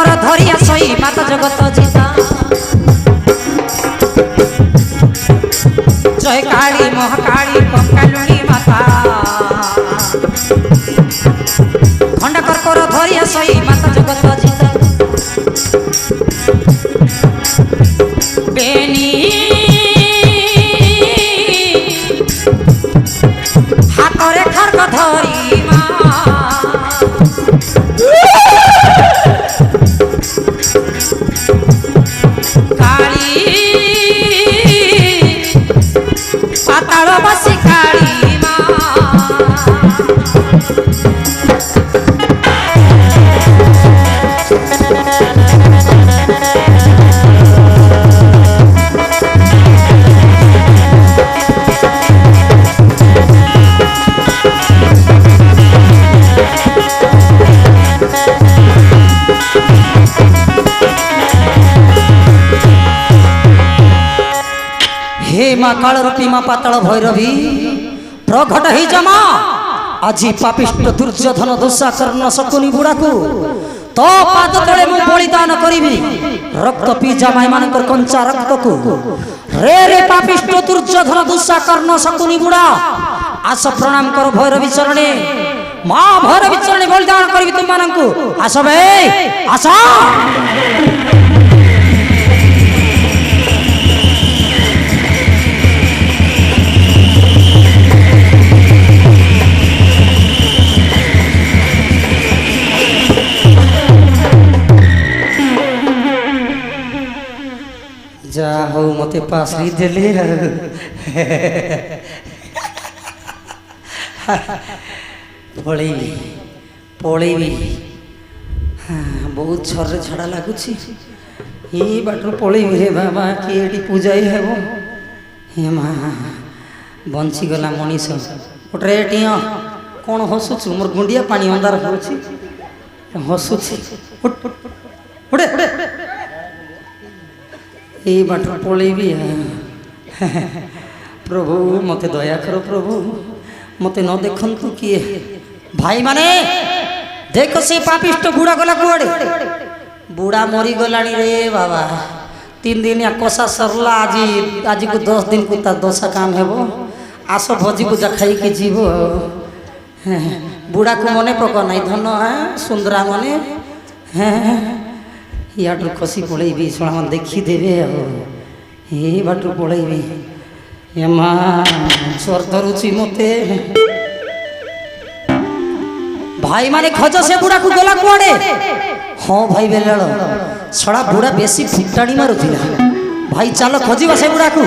कर धरिया सई माता जगत जीता जय काली महाकाली कंकालुनी माता खंड कर धरिया सई माता जगत जीता बेनी हाथरे खड़ग धरी पाताल बसी काली हे माँ काल रूपी माँ पाताल भैरवी प्रकट ही जमा आज पापिष्ट दुर्योधन दुस्सा कर्ण शकुनी बुढ़ा को तो पाद तले मु बलिदान करी रक्त पी जमाई मान कंचा रक्त को रे रे पापिष्ट दुर्योधन दुस्सा कर्ण शकुनी बुढ़ा आस प्रणाम कर भैरवी चरणे माँ भैरवी चरणे बलिदान करी तुम मानू आस बे आस जा हो मते पासरी देले पड़ेबी पड़ेबी बहुत छर छड़ा लगुच ये बाटर पड़ेबी रे बाबा कि पूजा ही हेब हे माँ बंची गला मनीष उठे टीह कौन हसुच मोर गुंडिया पानी अंधार हसुच उठे ये बाट पलैबी प्रभु मते दया कर प्रभु मते न देखंतु किए भाई माने देख से पापिष्ट बुढ़ा गला कुआड़े बुढ़ा मरी गलानी रे बाबा 3 दिन या कषा सरला आज को 10 दिन को तार दशा काम हेबो आस भोजी को खाई के जीव बुढ़ा को मने पक नहीं धन सुंदरा मने याटू खसी पलैबी शोणा मन देखीदेवे ये बाटू पलैबी स्वर धरुची मते भाई माने खज से बुढ़ा को गला कुआड़े हाँ भाई बेलाल छड़ा बुढ़ा बेसी फुटाणी मारुला भाई चलो खोजा से बुढ़ा को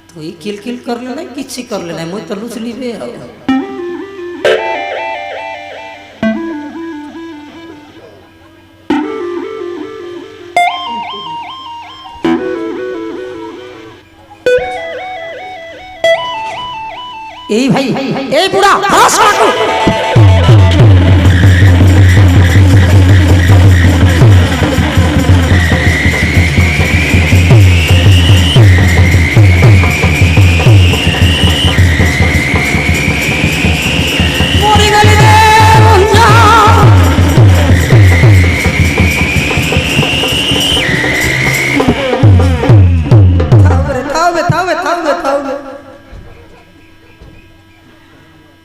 तो ये किल किल कर लेना किसी कर लेना मुझे तो लुचली बे ए भाई ए बुढ़ा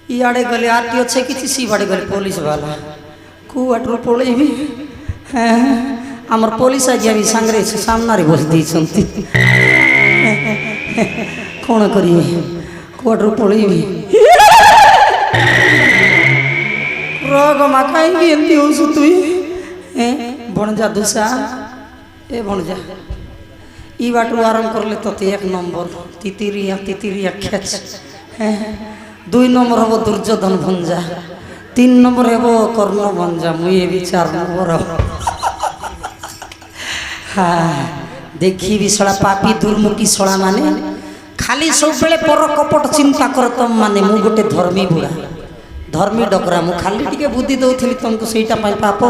इे गले आरटीओ छे कि सी बाड़े गले पुलिस वाला कुआटर पलैबी आमर पुलिस आज भी सांगे सामने बसती कौन करेंगे कुआटर पलैबी रोग मा कहीं एमती होसु तुई भणजा दुसा ए भणजा ई बाटू आरंभ कर ले तो 1 नंबर तितिरिया खेच 2 नंबर हम दुर्योधन भंजा 3 नंबर हम कर्ण भंजा मुझे भी 4 नंबर हाँ देखी भी सड़ा पापी दुर्मुखी सड़ा माने खाली सब बेले पर कपट चिंता कर तुम माने मु गोटे धर्मी बुढ़ा धर्मी डकरा मु खाली टिके बुद्धि दौली तुमको सहीटा पाप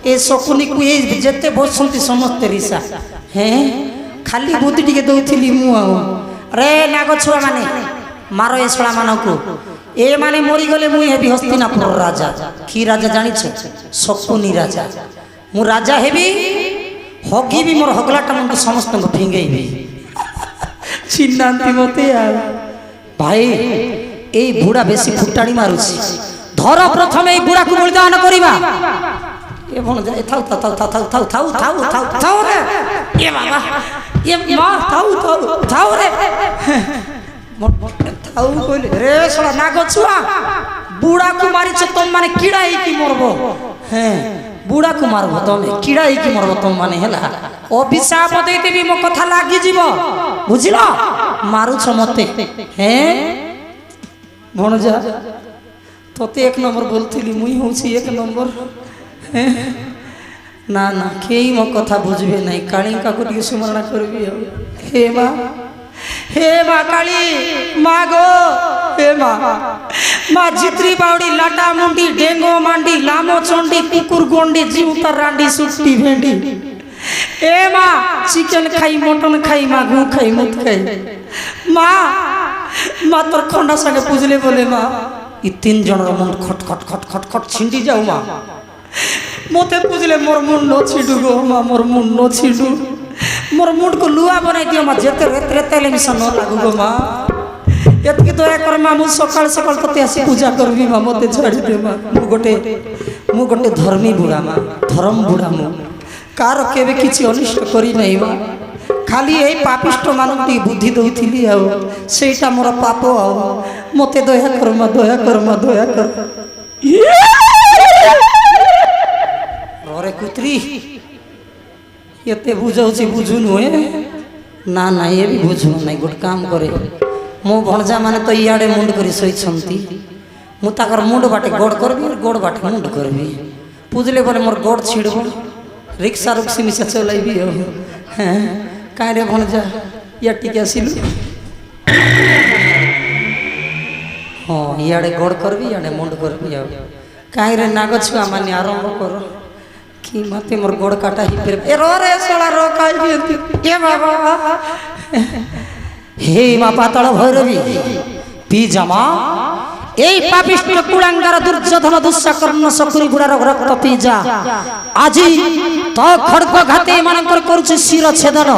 ए शकुनी को ये जिते बसती समस्ते रिसा हैं खाली बुद्धि टिके दौली मु रे नाग छुआ माने मारो ए छड़ा मानकु ए माने मरी गले मुई हेबी हस्तिनापुर राजा की राजा जानिछ शकुनी राजा मु राजा हेबी हगी भी मोर हगलाटा मन समस्त को फिंगेबी चिन्नांती मते आ भाई ए बुढ़ा बेसी फुटाड़ी मारुछि धर प्रथम ए बुढ़ा को बलिदान करिबा ए भण जाय थाउ थाउ थाउ थाउ थाउ थाउ थाउ थाउ थाउ रे ए बाबा ए मां थाउ थाउ थाउ रे थाउ कोले रे सला नाग छुआ बुढ़ा को मारिछ तुम माने कीड़ा ही की मरबो हैं बुढ़ा को मारबो तमे कीड़ा ही की मरबो तुम माने हला अभिशाप देई देबी मो कथा लागी जीवो बुझिलो मारुछ मते हैं भण जा तोते एक नंबर बोलथिली मुई होछि एक नंबर ना ना केई मो कथा बुझबे नहीं काली का को टिके स्मरण करबी हे माँ काली माँ गो हे माँ जित्री बावड़ी लाटा मुंडी डेंगो मांडी लामो चोंडी कुकुर गोंडी जीवतर रांडी सुट्टी भेंडी ए माँ चिकन खाई मटन खाई माँ गु खाई मुत खाई माँ तोर खंडा संगे पूजले बोले माँ ई तीन जन मुंड खट खट खट खट खट छिंडी जाऊ माँ मोते पूजले मोर मुंड न छिडू गो माँ मोर मुंड न छिडू मोर मुंड को लुआ बनाई दियो माँ जेते रेत तेले मिसा न लागू गो माँ एतकी दया कर माँ मु सकाळ सकाळ तते आसी पूजा करबी माँ मोते छाड़ी दे माँ मु गोटे धर्मी बुढ़ा माँ धर्म बुढ़ा मु कार केबे किछि अनिष्ट करी नहीं माँ खाली ए पापिष्ट मानक टी बुद्धि दउथिली आ सेटा मोर पाप आ मोते दया कर माँ दया कर माँ दया कर रे कुत्री एते बुझाउछि बुझु नुहे ना ना ये भी बुझु नहीं गोट काम करे मो भणजा माने तो इयाडे मुंड करी सई छंती मु ताकर मुंड बाटे गोड़ करबी गोड़ बाटे मुंड करबी पूजले बोले मोर गोड़ छिड़बो रिक्शा रुक्सी मिसा चलाइबी हो काई रे भणजा या टिके आसिलु हां इयाडे गोड़ करबी इयाडे मुंड करबी काई रे नाग छुआ माने आरंभ करो कि मते मोर गोड़ काटा ही फिर ए रो रे सोला रो काई भी ए बाबा हे मा पातळ भैरवी पी जमा এই পাপিষ্ট কুলাঙ্গার দুর্যোধন দুঃশাকর্ণ শকুনি গুড়ার রক্ত পি যা আজি তো খড়গ ঘাতে মানকর করছে শির ছেদন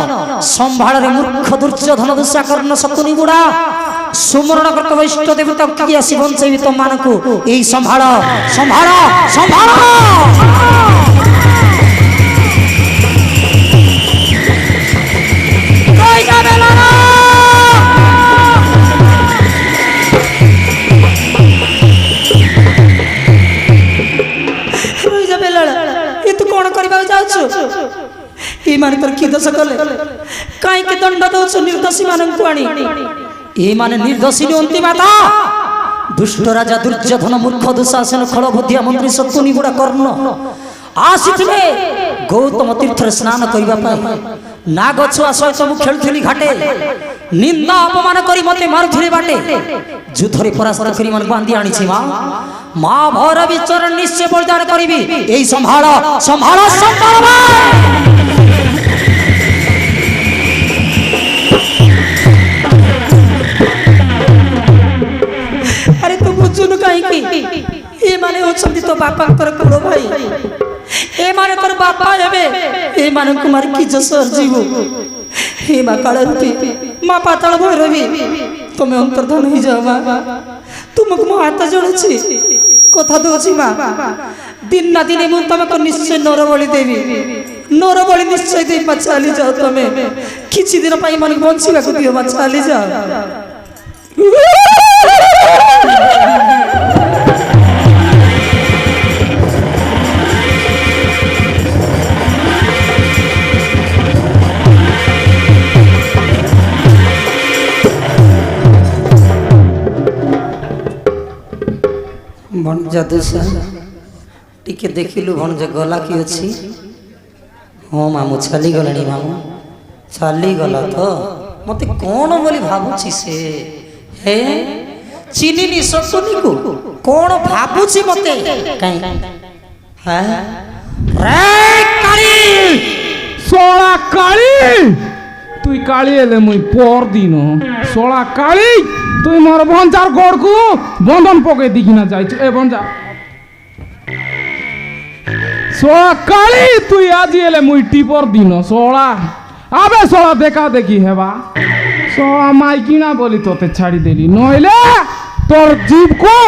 সম্ভাଳରେ মূর্খ দুর্যোধন দুঃশাকর্ণ শকুনি গুড়া সুমরণ করতে বৈষ্ঠ দেবতা কি আসি বঞ্চাইবি তো মানকু এই সম্ভাળ সম্ভাળ সম্ভাळ কই যাবে না की दश कले कहीं के दंड दौच निर्दोषी मानक आनी ए माने निर्दोषी अंतिम माता दुष्ट राजा दुर्योधन मूर्ख दुशासन खल बुद्धिया मंत्री शकुनी गुड़ा कर्ण आसीथिले गौतम तीर्थ स्नान करबा पाई नाग छुआ सहित मु खेलुथिली घाटे निंदा अपमान करी मते मारुथिले बाटे युद्धरे परास्त करी मन बांधी आनी छी मां भैरवी चरण निश्चय बलिदान करिबी एई संभाळ संभाळ संभाळ अरे तू बुझुनु काई की ए माने होछंती तो बापा कर कुलो भाई ए माने तोर बापा हेबे ए माने कुमार की जसर जीवो हे मा काळरूपी मा पाताळ भैरवी तुमे अंतर्धान ही जाओ मा तुमको मो हाथ जोड़छि कथा दोछि मा दिन ना दिन मु तुमको निश्चय नरबली देवी नरबली निश्चय दे मा चली जाओ तुमे किछि दिन पई मन बंचिबा को दियो मा चली जाओ भणजा दुसा टिके देखिलु भणजा गला कि अछि हाँ मामू चली गलानी मामू चली गला तो मते कौन बोली भाबुची से हे चिनिनी शकुनी को कौन भाबुची मते काई हां रे काली सोळा काली तुई काली एले मुई पर दिनो सोळा काली তুই মোর ভঞ্জার গড়কু বন্ধন পকে দেখি না যাইছ এ ভঞ্জা সকালে তুই আজি এলে মুই টিপর দিন সোলা আবে সোলা দেখা দেখি হেবা সোলা মাইকিনা বলি তোতে ছাড়ি দেলি নইলে তোর জীবকু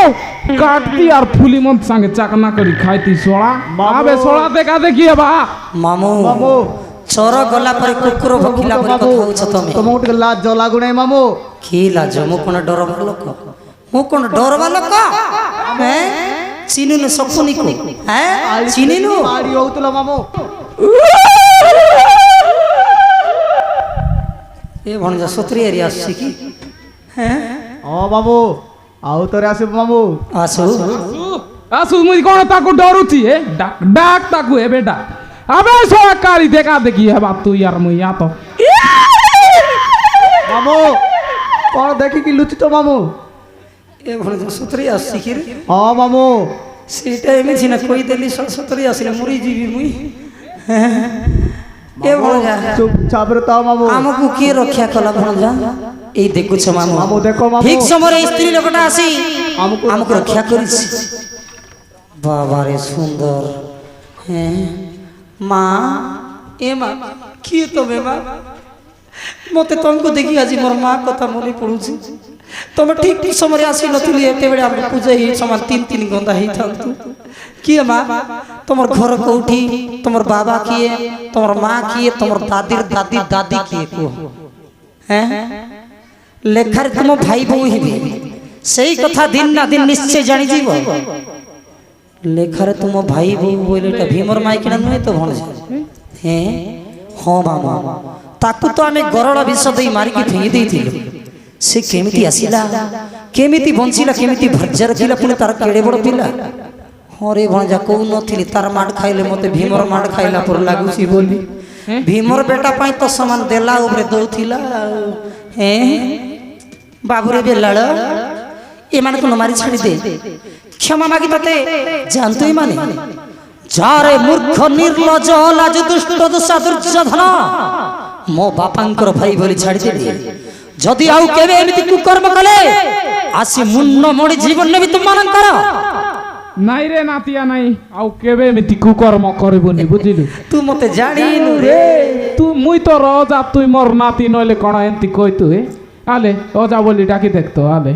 কাটতি আর ফুলি মন সঙ্গে চাকনা করি খাইতি সোলা আবে সোলা দেখা দেখি হেবা মামু মামু চোর গলা পরে কুকুর ভকিলা পরে কথা হଉଛ ତମେ ତମକୁ ଟିକେ ଲାଜ ଲାଗୁନାହିଁ ମାମୁ କି ଲାଜ ମୁଁ କଣ ଡରବା ଲୋକ ମୁଁ କଣ ଡରବା ଲୋକ ହେଁ ଚିନିନୁ ସକୁନିକୁ ହେଁ ଚିନିନୁ ମାରି ହଉଥିଲ ମାମୁ ଏ ଭଣଜା ସତୁରି ଏରିଆ ଆସୁଛି କି ହେଁ ହଁ ମାମୁ ଆଉ ଥରେ ଆସିବ ମାମୁ ଆସୁ আসু মুই কোন তাকু ডরুছি এ ডাক ডাক তাকু এ বেটা আবে সরকারি দেখা দেখি হেবা তুই আর মুই আ তো ମାମୁ କଣ ଦେଖିକି ଲୁଚିଛ ମାମୁ ଏ ଭଣଜା ସତୁରି ଆସୁଛି କି ରେ ହଁ ମାମୁ ସେଇଟା ଏମିତି ନା କହିଦେଲି ସତୁରି ଆସିଲେ ମରି ଯିବି ମୁଇଁ ଏ ଭଣଜା ଚୁପଚାପରେ ତ ମାମୁ ଆମକୁ କିଏ ରକ୍ଷା କଲା ଭଣଜା এই দেখুছ মামু ମାମୁ ଦେଖ ମାମୁ ঠিক সময়ে এই স্ত্রী লোকটা আসি ଆମକୁ আমাকে রক্ষা করেছি বাবারে সুন্দর হ্যাঁ মা এ মা কি তবে মা মতে তোমাকে দেখি আজি মোর মা কথা মনে পড়ুছি তুমি ঠিক ঠিক সময় আসি নথিলি এতেবেলে আমরা পূজা হি সমান তিন তিন গন্ধা হি থাকতু কি মা তোমার ঘর কোউঠি তোমার বাবা কিয়ে তোমার মা কিয়ে তোমার দাদির দাদি দাদি কিয়ে কো হ্যাঁ লেখার তুম ভাই বউ হিবে সেই কথা দিন না দিন নিশ্চয় জানি যাব লেখারে তুম ভাই বউ বলে এটা ভীমর মাইকিনা নয় তো ভণজা হ্যাঁ ହଁ ମାମା ତାକୁ ତ ଆମେ ଗରଳ ବିଷ ଦେଇ ମାରିକି ଫିଙ୍ଗି ଦେଇଥିଲୁ ସେ କେମିତି ଆସିଲା କେମିତି ବଞ୍ଚିଲା କେମିତି ଭର୍ଯ୍ୟାର ଥିଲା ପୁଣି ତାର କେଡ଼େ ବଡ଼ ପିଲା ହଁ ରେ ଭଣଜା କହୁନଥିଲି ତାର ମାଡ଼ ଖାଇଲେ ମୋତେ ଭୀମର ମାଡ଼ ଖାଇଲା ପରି ଲାଗୁଛି ବୋଲି ଭୀମର ବେଟା ପାଇଁ ତ ସମାନ ଦେଲା ଉପରେ ଦଉଥିଲା ହେଁ ବାବୁରେ ବେଲାଳ ଏମାନଙ୍କୁ ନ ମାରି ଛାଡ଼ି ଦେ କ୍ଷମା ମାଗି ତତେ ଜାଣନ୍ତୁ ଏମାନେ যারে মূর্খ নির্লজ লাজ দুষ্ট দোষা দুর্যোধন মো বাপাঙ্কর ভাই বলি ছাড়ি দেলি যদি আউ কেবে এমিতি কুকর্ম কলে আসি মুন্ন মড়ি জীবন নেবি তোমানঙ্কর নাই রে নাতিয়া নাই আউ কেবে এমিতি কুকর্ম করিবনি বুঝিলু তু মতে জানিনু রে তুই মুই তো রজা তুই মোর নাতি নইলে কোন এমতি কইতু হে আলে রজা বলি ডাকি দেখতো আলে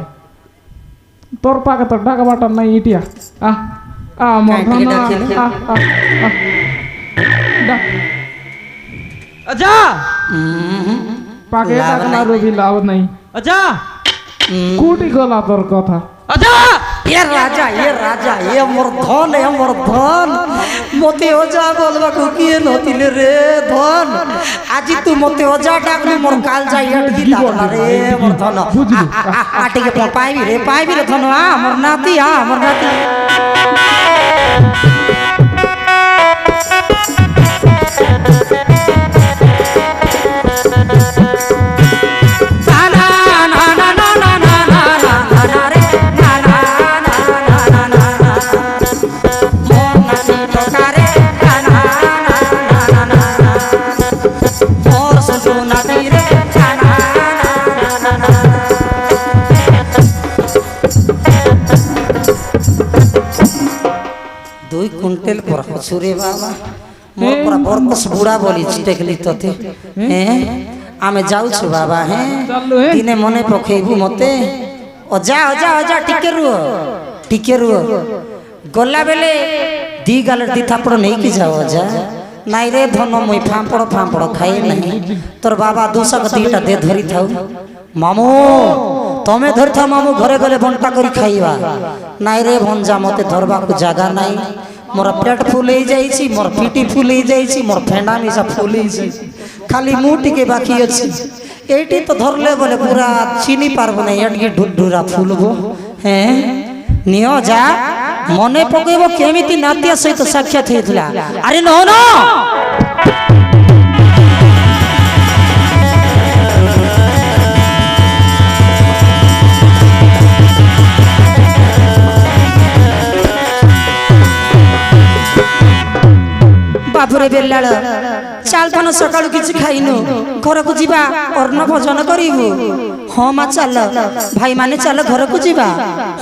তোর পাকে তো ডাকা বাটার নাই ইটিয়া আহ আমার আচ্ছা পাকে ডাকনা রবি লাভ নাই আচ্ছা কোটি গলা তোর কথা আচ্ছা এ রাজা এ মোর ধন মতে অজা বলবাকু কিয়ে নতিলে রে ধন আজি তু মতে অজা ডাকলি মোর কাল যাই আটকি দাঁড়া রে মোর ধন আটিকে পাইবি রে ধন মোর নাতি মোর নাতি দুই কুইন্টাল পর হসুরে বাবা মোর পরা বরকস বুড়া বলিছি দেখলি তোতে হ্যাঁ আমি যাউছু বাবা হ্যাঁ দিনে মনে পকেইবু মতে অজা টিকে রুহ গলা বেলে দি গালের দি থাপড় নেইকি যাও অজা নাই রে ধন মুই ফাঁপড় খাই নাই তোর বাবা দুশক দিটা দে ধরি থাও মামু তমে ধরি থাও মামু ঘরে গলে বন্টা করি খাইবা নাই রে ভঞ্জা মতে ধরবাকু জায়গা নাই মোর পেট ফুল হয়ে যাইছি মোর পিটি ফুল হয়ে যাইছি মোর ফেন্ডা মিশা ফুল হয়ে যাইছি খালি মু টিকে বাকি আছে এইটি তো ধরলে বলে পুরা চিনি পারবো না এটকে ঢুডুরা ফুলবো হ্যাঁ নিও যা মনে পকাইব কেমিতি নাতিয়া সহিত সাক্ষাৎ হয়েছিল আরে ন ବାବୁରେ ବେଲାଳ ଚାଲ ଧନ ସକାଳୁ କିଛି ଖାଇନୁ ଘରକୁ ଯିବା ଅନ୍ନ ଭୋଜନ କରିବୁ। ହଁ ମା ଚାଲ ଭାଇ ମାନେ ଚାଲ ଘରକୁ ଯିବା।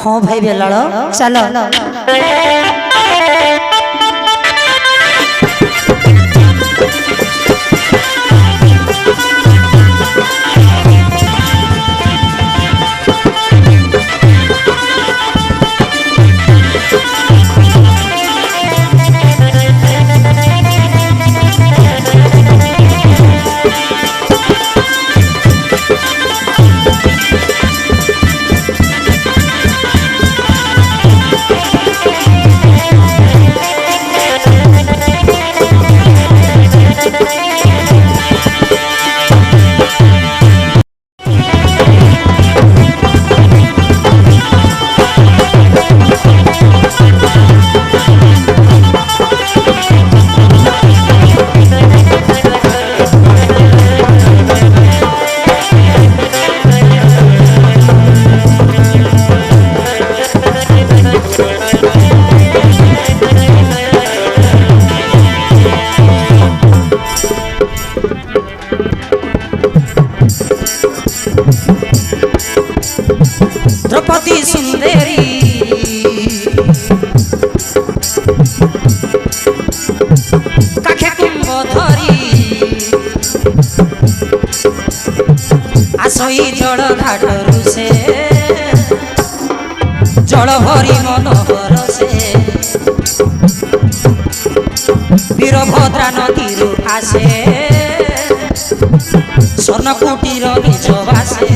ହଁ ଭାଇ ବେଲାଳ ଚାଲ। द्रौपदी सुंदरी काखे कुंभ धरी आसई जल घाटरू से जल भरी मनोहर से वीरभद्रा नदीरू आसे स्वर्णकुटीर निज बासे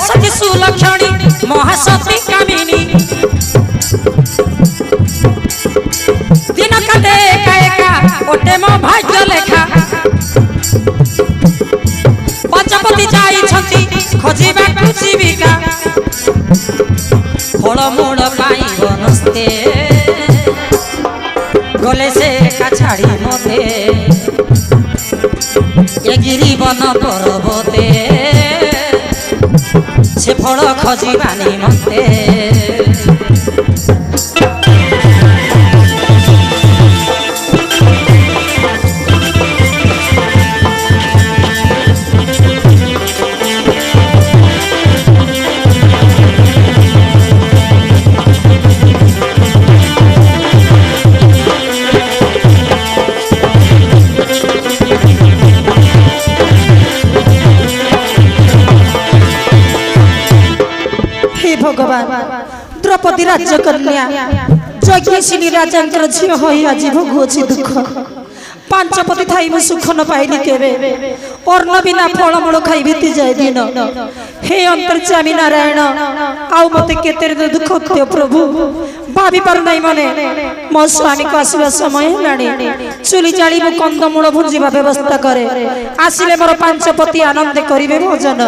सती सुलक्षणी महासती कामिनी दिन काटे एका एका ओटे मो भाग्य लेखा पंचपति जाइछंती खोजिबा जीविका फलमूल पाई बनस्ते गले से एका छाड़ी मते ए गिरी वन पर्वते से फल खोजिबा निमंते भगवान द्रौपदी राज्य कन्या यज्ञशिनी राजांकर झील होई आज भोगुची दुख पांचपति थाई मु सुख न पाइली केबे अन्न बिना फलमूल खाई बीती जाए दिन हे अंतर्यामी नारायण आउ मते केते दुख दियो प्रभु भाभी पार नहीं मने मो स्वामी को आसीबा समय हेलानी चुली जाली मु कंदमूल भुंजीबा व्यवस्था करे आसिले मोर पांचपति आनंद करिवे भोजन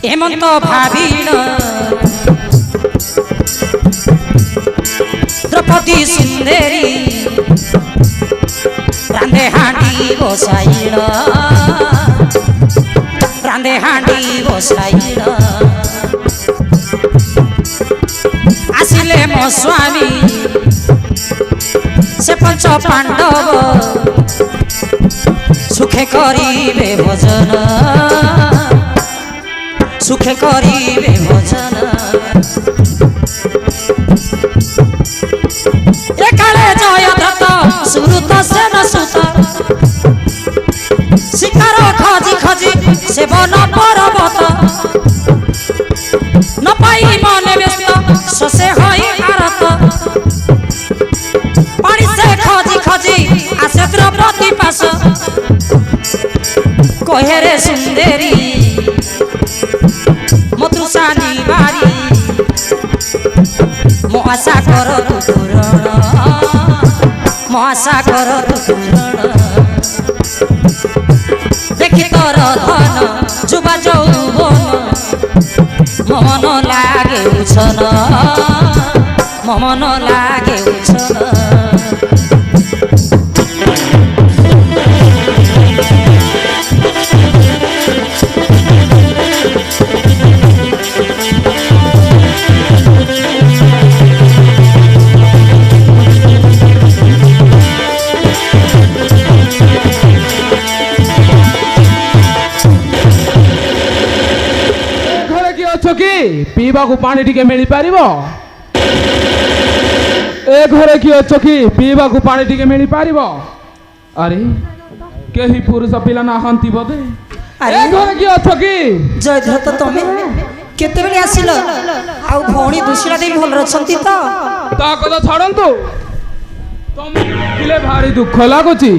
हेमंत भावीन द्रौपदी सुंदरी रांधे हांडी बसाइल रांधे हांडी बसाइल आसिले मो स्वामी से पंच पांडव सुखे करिबे भोजन सुखे करिबे भोजन एकाले जयद्रथ सुरत सेन सुत शिकार खजी खजी से वन पर्वत न पाई मन व्यस्त ससे हई आरत पानी से खजी खजी आसे द्रौपदी पास कहे रे सुंदरी ମହାସାଗର ତୁରଣ ମହାସାଗର ତୁରଣ দেখি তোর ধন যুবা যৌবন মমন লাগে উছন মমন লাগে উছন কি ପିଇବାକୁ ପାଣି ଟିକେ ମିଳିପାରିବ ଏ ଘରେ କିଏ ଅଛ କି ପିଇବାକୁ ପାଣି ଟିକେ ମିଳିପାରିବ ଆରେ କେହି ପୁରୁଷ ପିଲା ନାହାନ୍ତି ବୋଧେ ଏ ଘରେ କିଏ ଅଛ କି ଜୟଧର ତ ତମେ କେତେବେଳେ ଆସିଲ ଆଉ ଭଉଣୀ ଦୁଶୀଳା ଦେଇ ଭଲରେ ଅଛନ୍ତି ତ ତା କଥା ଛାଡ଼ନ୍ତୁ ତମେ ଦେଖିଲେ ଭାରି ଦୁଃଖ ଲାଗୁଛି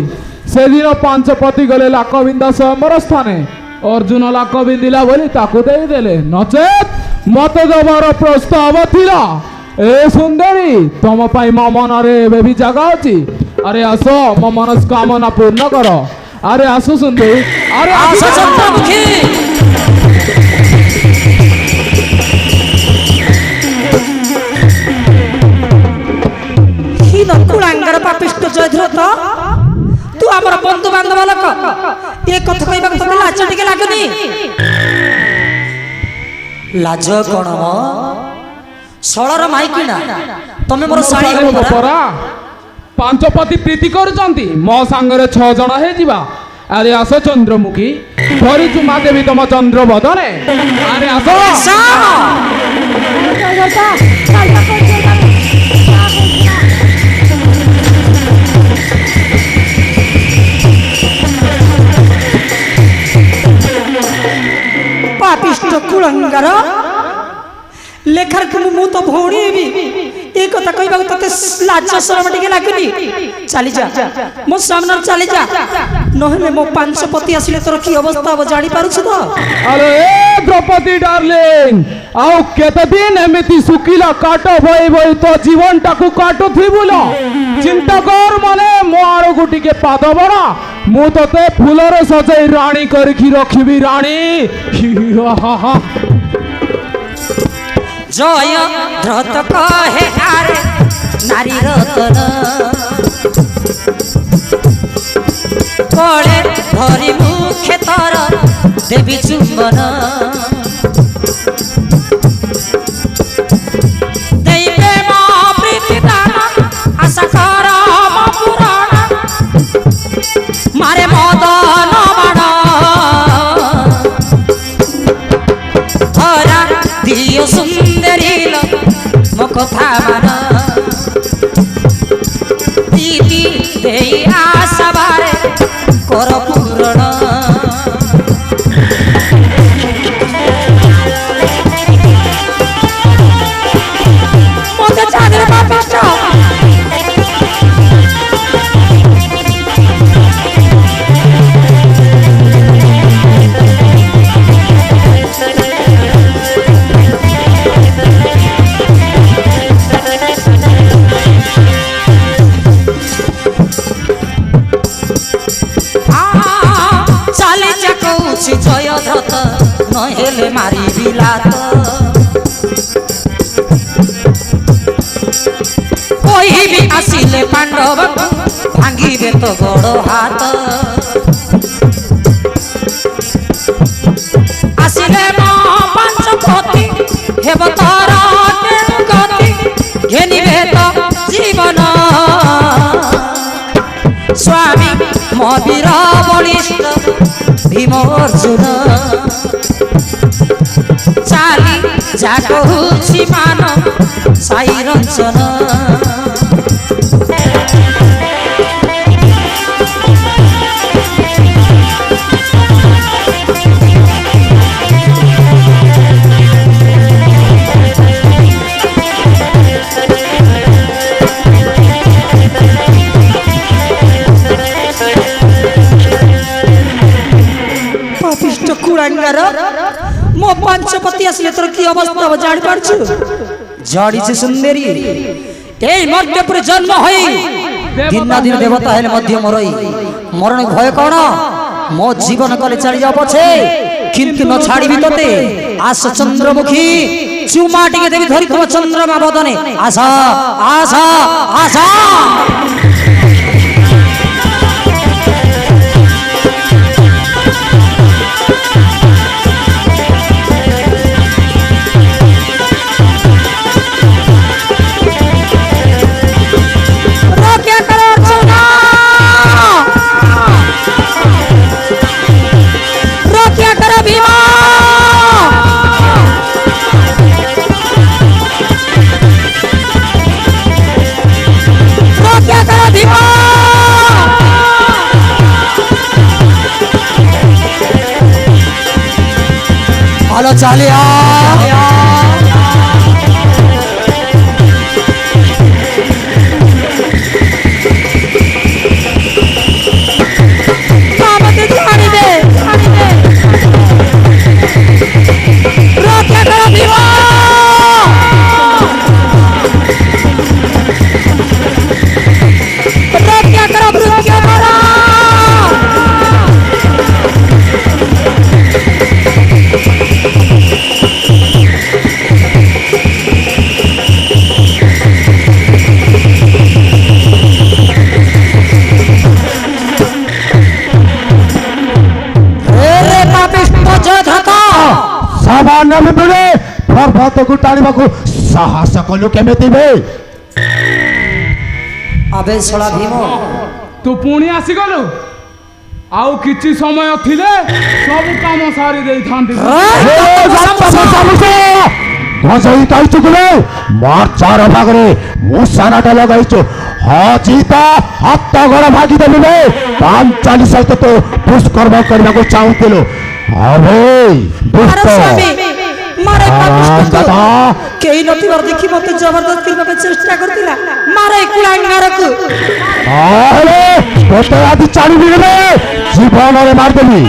ସେଦିନ ପାଞ୍ଚପତି ଗଲେ ଲାକବିନ୍ଦା ସ୍ୱୟଂବର ସ୍ଥାନେ ଅର୍ଜୁନ ଲାକ ବିନ୍ଧିଲା ବୋଲି ତାକୁ ଦେଇଦେଲେ ନଚେତ୍ ମତେ ଦେବାର ପ୍ରସ୍ତାବ ଥିଲା ଏ ସୁନ୍ଦରୀ ତମ ପାଇଁ ମୋ ମନରେ ଏବେ ବି ଜାଗା ଅଛି ଆରେ ଆସ ମୋ ମନସ୍କାମନା ପୂର୍ଣ୍ଣ କର ଆରେ ଆସ ସୁନ୍ଦରୀ ଆରେ ଆସ ଚନ୍ଦ୍ରମୁଖୀ କି ନକୁଳାଙ୍ଗର ପାପିଷ୍ଟ ଜୟଧର ତ ତୁ ଆମର ବନ୍ଧୁ ବାନ୍ଧବ ଲୋକ ଏ କଥା କହିବାକୁ ତତେ ଲାଜ ଟିକେ ଲାଗୁନି ଲାଜ କଣ ଷୋଳର ମାଇକିନା ତମେ ମୋର ଶାଳୀ ହେବ ପରା ପାଞ୍ଚପତି ପ୍ରୀତି କରୁଛନ୍ତି ମୋ ସାଙ୍ଗରେ 6 ଜଣ ହେଇଯିବା ଆରେ ଆସ ଚନ୍ଦ୍ରମୁଖୀ ଧରିଛୁ ମା ଦେବୀ ତମ ଚନ୍ଦ୍ର ବଦନେ ଆରେ ଆସ ପାପିଷ୍ଟ କୁଳଙ୍ଗାର ଲେଖାର ମୁଁ ତ ଭଉଣୀ ହେବି ଏ କଥା କହିବାକୁ ତତେ ଲାଜ ଶରମ ଟିକେ ଲାଗୁନି ଚାଲି ଯା ମୋ ସାମ୍ନାରେ ଚାଲି ଯା ନହେଲେ ମୋ ପାଞ୍ଚପତି ଆସିଲେ ତୋର କି ଅବସ୍ଥା ହବ ଜାଣିପାରୁଛୁ ତ ଆରେ ଏ ଦ୍ରୌପଦୀ ଡାର୍ଲିଂ ଆଉ କେତେ ଦିନ ଏମିତି ଶୁଖିଲା କାଟ ବହି ବହି ତୋ ଜୀବନଟାକୁ କାଟୁଥିବୁ ଲୋ ଚିନ୍ତା କର ମାନେ ମୋ ଆଡ଼କୁ ଟିକେ ପାଦ ବଢ଼ା ମୁଁ ତତେ ଫୁଲରେ ସଜେଇ ରାଣୀ କରିକି ରଖିବି ରାଣୀ জয় ধ্রত কহে আরে নারী রতন কলে ধরি মুখে তর দেবী চুম্বন দেই প্রেম প্রীতি দান আশা কর পুরাণ মারে মদন বাণ ধরা দিও সুন্দরী মো কথা মান দিদি দেই আশা বারে কর পূরণ মতে চাঁদের পাপিষ্ট জয়ধত নহেলে মারি বিলাত কহিবি আসিলে পাণ্ডব ভাঙ্গিবে তো বড় হাত আসিলে পাঞ্চপতি হেব তর গতি ঘেনিবে তো জীবন স্বামী মবীর বলিষ্ঠ ভীম অর্জুন চালি যা কহুছি মান সাই রঞ্জন কুড়াঙ্গার মো পাঞ্চপতি আসলে তোর কি অবস্থা হবে জানি পারছু জড়িছে সুন্দরী এই মর্ত্যপুরে জন্ম হই দিন না দিন দেবতা হেলে মধ্য মরই মরণ ভয় কোন মো জীবন কলে চালি যাও পছে কিন্তু ন ছাড়িবি তোতে আস চন্দ্রমুখী চুমা টিকে দেবি ধরি তোমার চন্দ্রমা বদনে আশা আশা আশা ভালো চালিয়া আমাকে ছাড়ি দে রক্ষা করো ভীমা রক্ষা করো রক্ষা করো सामान्य मिले पर्वत को टाणीबा को साहस कलु केमिति बे अबे सळा भीम तू पुणी आसी गलु आउ किछि समय थिले सब काम सारी देई थांती गजई काई चुकले मार चार भागरे मुसानाटा लगाइছো हाजीता हत्ता गड़ भागी देबे पांचाली सहित तो पुष्कर्म करबा को चाहुतिलो अबे दुष्ट मारे केही नथिबार देखि मते जबरदस्ती करबा चेष्टा करतिला मारे कुलांगारक आले तोते आदि चाली बिगले जीवन रे मार देबी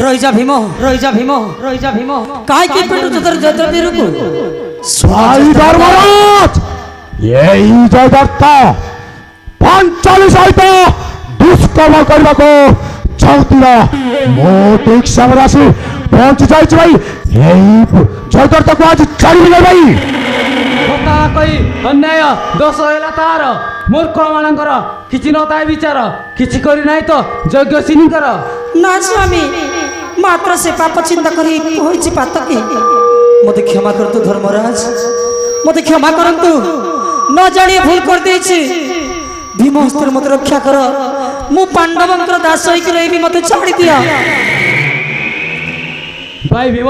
রইজা ভীম রইজা ভীম রইজা ভীম কাই কি পেটু তোদের জয়দ্রবীরকু সাই ধর্মরাজ এই জয়দত্ত পাঞ্চালী সহিত ଦୁଷ୍କର୍ମ କରିବାକୁ ଚାହୁଁଥିଲ ମୁଁ ଠିକ ସମୟରେ ଆସି ପହଞ୍ଚି ଯାଇଛି ଭାଇ। ଏଇ ଜୟଦର ତାକୁ ଆଜି ଛାଡ଼ିବି ନାହିଁ ଭାଇ। କଥା କହି ଅନ୍ୟାୟ ଦୋଷ ହେଲା ତାର। ମୂର୍ଖ ମାନଙ୍କର କିଛି ନଥାଏ ବିଚାର, କିଛି କରି ନାହିଁ ତ ଯଜ୍ଞସିନୀଙ୍କର। ନା ସ୍ୱାମୀ, ମାତ୍ର ସେ ପାପ ଚିନ୍ତା କରି ହୋଇଛି ପାତକି। ମୋତେ କ୍ଷମା କରନ୍ତୁ ଧର୍ମରାଜ, ମୋତେ କ୍ଷମା କରନ୍ତୁ। ନ ଜାଣି ଭୁଲ କରିଦେଇଛି। ଭୀମ ହସ୍ତରେ ମୋତେ ରକ୍ଷା କର। ମୁଁ ପାଣ୍ଡବଙ୍କର ଦାସ ହେଇକି ରହିବି, ମୋତେ ଛାଡ଼ି ଦିଅ। ଭାଇ ଭୀମ